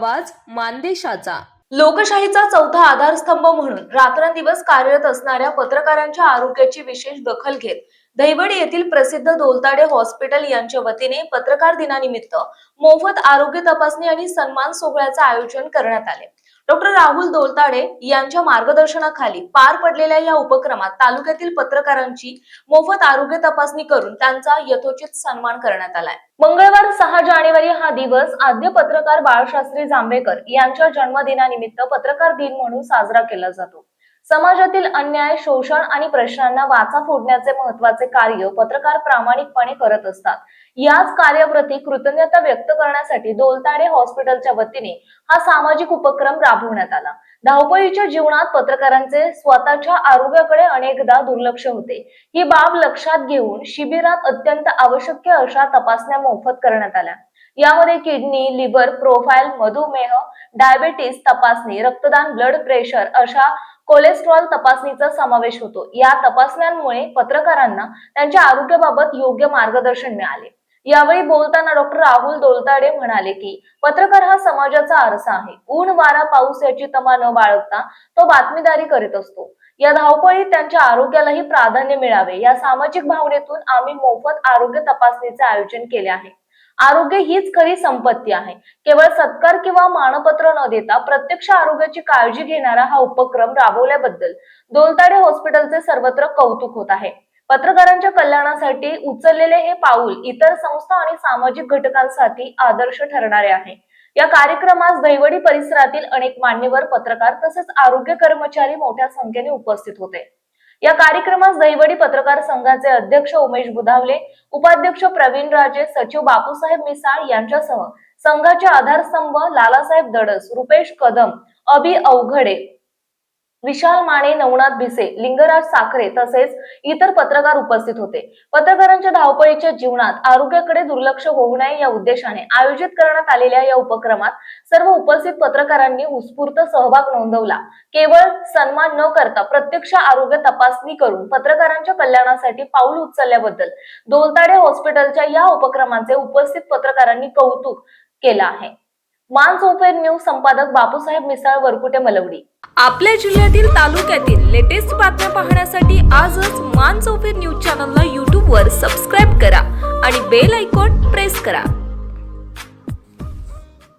आवाज मानदेशाचा। लोकशाहीचा चौथा आधारस्तंभ म्हणून रात्रंदिवस कार्यरत असणाऱ्या पत्रकारांच्या आरोग्याची विशेष दखल घेत दहिवडी येथील प्रसिद्ध दोलताडे हॉस्पिटल यांच्या वतीने पत्रकार दिनानिमित्त मोफत आरोग्य तपासणी आणि सन्मान सोहळ्याचे आयोजन करण्यात आले। डॉक्टर राहुल दोलताडे यांच्या मार्गदर्शनाखाली पार पडलेल्या या उपक्रमात तालुक्यातील पत्रकारांची मोफत आरोग्य तपासणी करून त्यांचा यथोचित सन्मान करण्यात आलाय। मंगळवार 6 जानेवारी हा दिवस आद्य पत्रकार बाळशास्त्री जांभेकर यांच्या जन्मदिनानिमित्त पत्रकार दिन म्हणून साजरा केला जातो। समाजातील अन्याय, शोषण आणि प्रश्नांना वाचा फोडण्याचे महत्त्वाचे कार्य पत्रकार प्रामाणिकपणे करत असतात। याच कार्याप्रती कृतज्ञता व्यक्त करण्यासाठी दोलताडे हॉस्पिटलच्या वतीने हा सामाजिक उपक्रम राबवण्यात आला। धावपळीच्या जीवनात पत्रकारांचे स्वतःच्या आरोग्याकडे अनेकदा दुर्लक्ष होते। ही बाब लक्षात घेऊन शिबिरात अत्यंत आवश्यक अशा तपासण्या मोफत करण्यात आल्या। यामध्ये किडनी, लिव्हर प्रोफाइल, मधुमेह, डायबिटीस तपासणी, रक्तदान, ब्लड प्रेशर अशा कोलेस्ट्रॉल तपासणीचा समावेश होतो। या तपासण्यांमुळे पत्रकारांना त्यांच्या आरोग्याबाबत योग्य मार्गदर्शन मिळाले। यावेळी बोलताना डॉक्टर राहुल दोलताडे म्हणाले की पत्रकार हा समाजाचा आरसा आहे। ऊन, वारा, पाऊस याची तमा न बाळगता तो बातमीदारी करीत असतो। या धावपळीत त्यांच्या आरोग्यालाही प्राधान्य मिळावे या सामाजिक भावनेतून आम्ही मोफत आरोग्य तपासणीचे आयोजन केले आहे। आरोग्य हीच खरी संपत्ती आहे। केवळ सत्कार किंवा मानपत्र न देता प्रत्यक्ष आरोग्याची काळजी घेणारा हा उपक्रम राबवल्याबद्दल दोलताडे हॉस्पिटलचे सर्वत्र कौतुक होत आहे। पत्रकारांच्या कल्याणासाठी उचललेले हे पाऊल इतर संस्था आणि सामाजिक घटकांसाठी आदर्श ठरणारे आहे। या कार्यक्रमास दहिवडी परिसरातील अनेक मान्यवर पत्रकार तसेच आरोग्य कर्मचारी मोठ्या संख्येने उपस्थित होते। या कार्यक्रमास दहिवडी पत्रकार संघाचे अध्यक्ष उमेश बुधावले, उपाध्यक्ष प्रवीण राजे, सचिव बापूसाहेब मिसाळ यांच्यासह संघाचे आधारस्तंभ लालासाहेब दडस, रुपेश कदम, अभि अवघडे, विशाल माने, नवनाथ भिसे, लिंगराज साखरे तसेच इतर पत्रकार उपस्थित होते। पत्रकारांच्या धावपळीच्या जीवनात आरोग्याकडे दुर्लक्ष होऊ नये या उद्देशाने आयोजित करण्यात आलेल्या या उपक्रमात सर्व उपस्थित पत्रकारांनी उत्स्फूर्त सहभाग नोंदवला। केवळ सन्मान न करता प्रत्यक्ष आरोग्य तपासणी करून पत्रकारांच्या कल्याणासाठी पाऊल उचलल्याबद्दल दोलताडे हॉस्पिटलच्या या उपक्रमाचे उपस्थित पत्रकारांनी कौतुक केलं आहे। मानसोफेर न्यूज संपादक बापूसाहेब मिसाळ, वरकुटे, मलवडी। आपल्या जिल्ह्यातील तालुक्यातील लेटेस्ट बातम्या पाहण्यासाठी आजच मानसोफेर न्यूज चॅनलला YouTube वर सबस्क्राईब करा आणि बेल आयकॉन प्रेस करा।